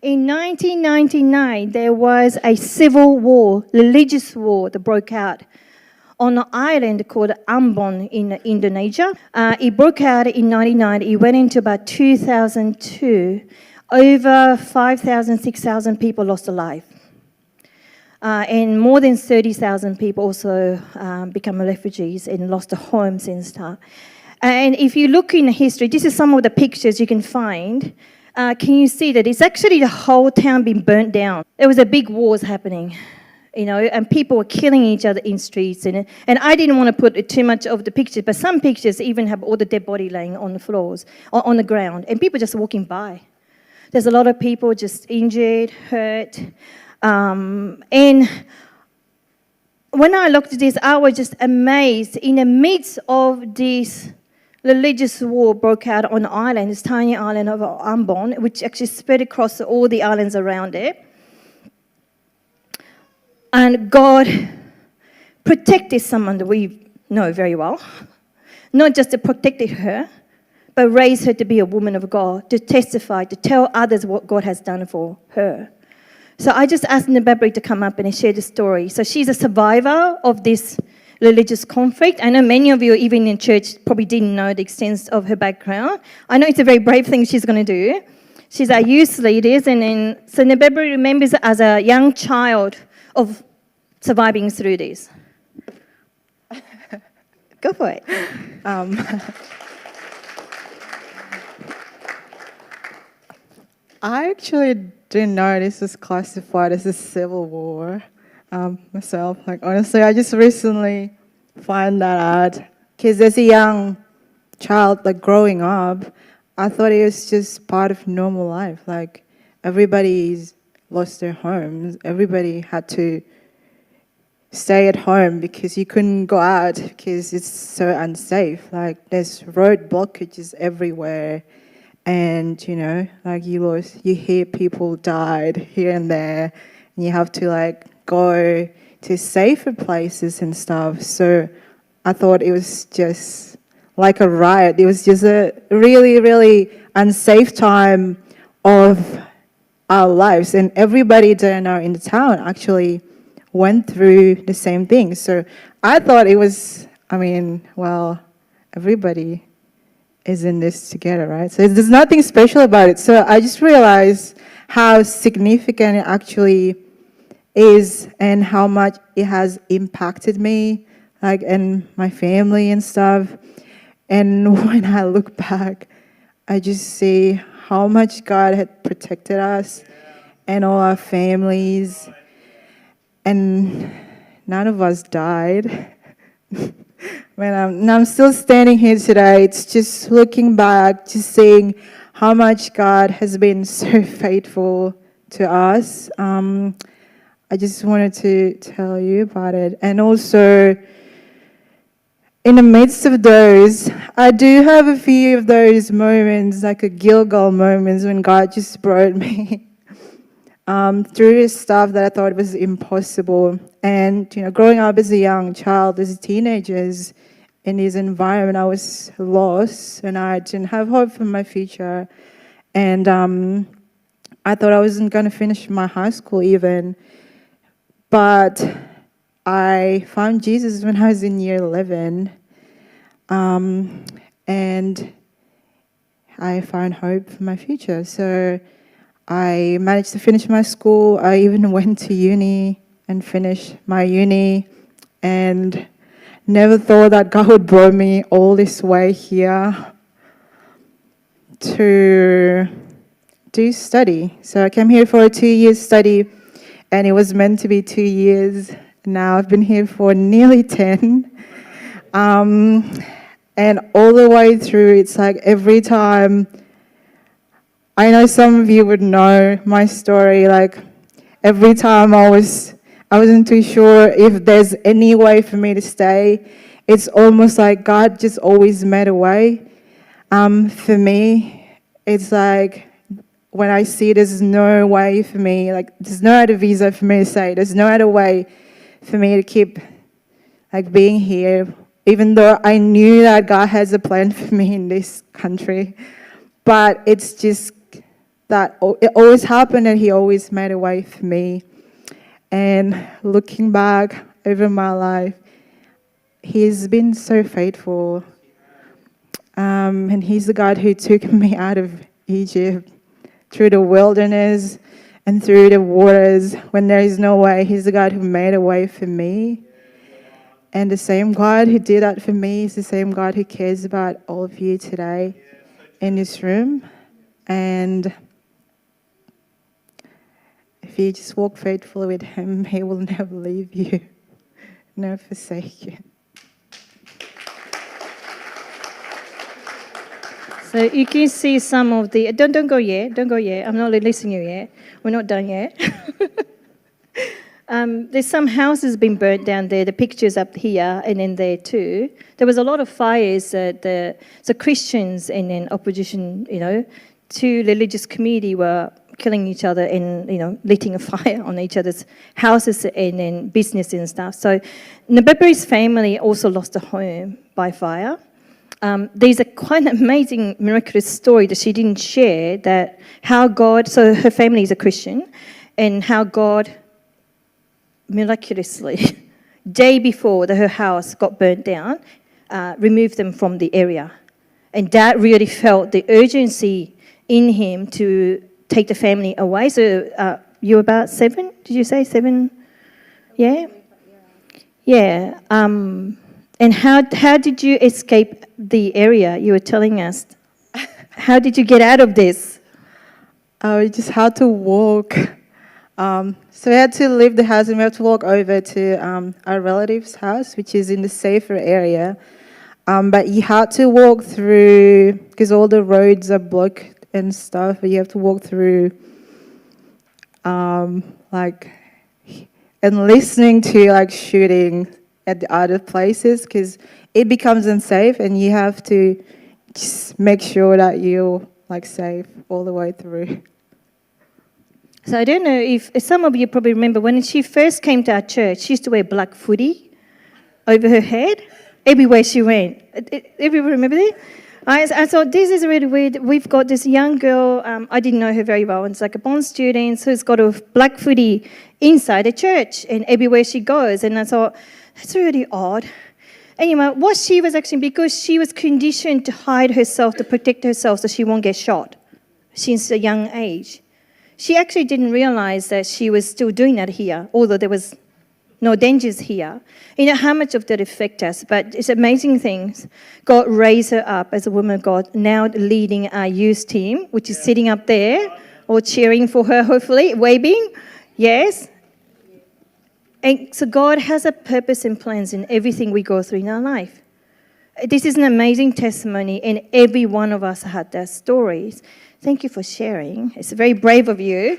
In 1999, there was a civil war, religious war that broke out on an island called Ambon in Indonesia. It broke out in 1999. It went into about 2002. Over 5,000, 6,000 people lost their life. And more than 30,000 people also become refugees and lost their homes and stuff. And if you look in history, this is some of the pictures you can find. Can you see that it's actually the whole town being burnt down? There was a big wars happening, and people were killing each other in streets. And I didn't want to put too much of the pictures, but some pictures even have all the dead body laying on the floors, on the ground, and people just walking by. There's a lot of people just injured, hurt. And when I looked at this, I was just amazed. In the midst of this religious war broke out on the island, this tiny island of Ambon, which actually spread across all the islands around it. And God protected someone that we know very well. Not just to protected her, but raised her to be a woman of God, to testify, to tell others what God has done for her. So I just asked Nababri to come up and share the story. So she's a survivor of this religious conflict. I know many of you, even in church, probably didn't know the extent of her background. I know it's a very brave thing she's going to do. She's our youth leader, and so Nababri remembers as a young child of surviving through this. Go for it. I actually didn't know this was classified as a civil war myself. Like, honestly, I just recently find that out. Because as a young child, like growing up, I thought it was just part of normal life. Like, everybody's lost their homes. Everybody had to stay at home because you couldn't go out because it's so unsafe. Like, there's road blockages everywhere. And, like you hear people died here and there, and you have to like go to safer places and stuff. So I thought it was just like a riot. It was just a really, really unsafe time of our lives. And everybody that I know in the town actually went through the same thing. So I thought it was, everybody is in this together, right? So there's nothing special about it. So I just realized how significant it actually is and how much it has impacted me, like, and my family and stuff. And when I look back, I just see how much God had protected us and all our families. And none of us died. I'm still standing here today, it's just looking back, just seeing how much God has been so faithful to us. I just wanted to tell you about it. And also, in the midst of those, I do have a few of those moments, like a Gilgal moments, when God just brought me through stuff that I thought was impossible. And, growing up as a young child, as teenagers, in this environment, I was lost and I didn't have hope for my future. And I thought I wasn't going to finish my high school even. But I found Jesus when I was in year 11. And I found hope for my future. So I managed to finish my school. I even went to uni and finished my uni. And never thought that God would bring me all this way here to do study. So I came here for a 2-year study, and it was meant to be 2 years. Now I've been here for nearly 10. And all the way through, it's like every time, I know some of you would know my story, like every time I wasn't too sure if there's any way for me to stay. It's almost like God just always made a way. For me, it's like when I see there's no way for me, like there's no other visa for me to stay, there's no other way for me to keep like being here, even though I knew that God has a plan for me in this country. But it's just it always happened and he always made a way for me. And looking back over my life, he's been so faithful. And he's the God who took me out of Egypt through the wilderness and through the waters when there is no way. He's the God who made a way for me. And the same God who did that for me is the same God who cares about all of you today in this room. And if you just walk faithfully with him, he will never leave you, never forsake you. So you can see some of the, don't go yet, I'm not releasing you yet. We're not done yet. There's some houses been burnt down there, the pictures up here and then there too. There was a lot of fires, the Christians and then opposition, to religious community were killing each other and, lighting a fire on each other's houses and then business and stuff. So Nababari's family also lost a home by fire. There's a quite an amazing miraculous story that she didn't share, that how God, so her family is a Christian, and how God miraculously, day before her house got burnt down, removed them from the area. And Dad really felt the urgency in him to take the family away. So you were about 7? Did you say 7? Yeah? Yeah. And how did you escape the area you were telling us? How did you get out of this? We just had to walk. So we had to leave the house and we had to walk over to our relative's house, which is in the safer area. But you had to walk through, because all the roads are blocked and stuff, but you have to walk through, and listening to, shooting at the other places, because it becomes unsafe and you have to just make sure that you're, safe all the way through. So I don't know if some of you probably remember when she first came to our church, she used to wear black footy over her head everywhere she went. Everyone remember that? I thought, this is really weird. We've got this young girl, I didn't know her very well, it's like a bond student who's got a black footy inside the church and everywhere she goes. And I thought, that's really odd. Anyway, what she was actually, because she was conditioned to hide herself, to protect herself so she won't get shot since a young age. She actually didn't realize that she was still doing that here, although there was no dangers here. How much of that affect us? But it's amazing things. God raised her up as a woman of God, now leading our youth team, which is sitting up there, or cheering for her, hopefully, waving. Yes. And so God has a purpose and plans in everything we go through in our life. This is an amazing testimony, and every one of us had their stories. Thank you for sharing. It's very brave of you.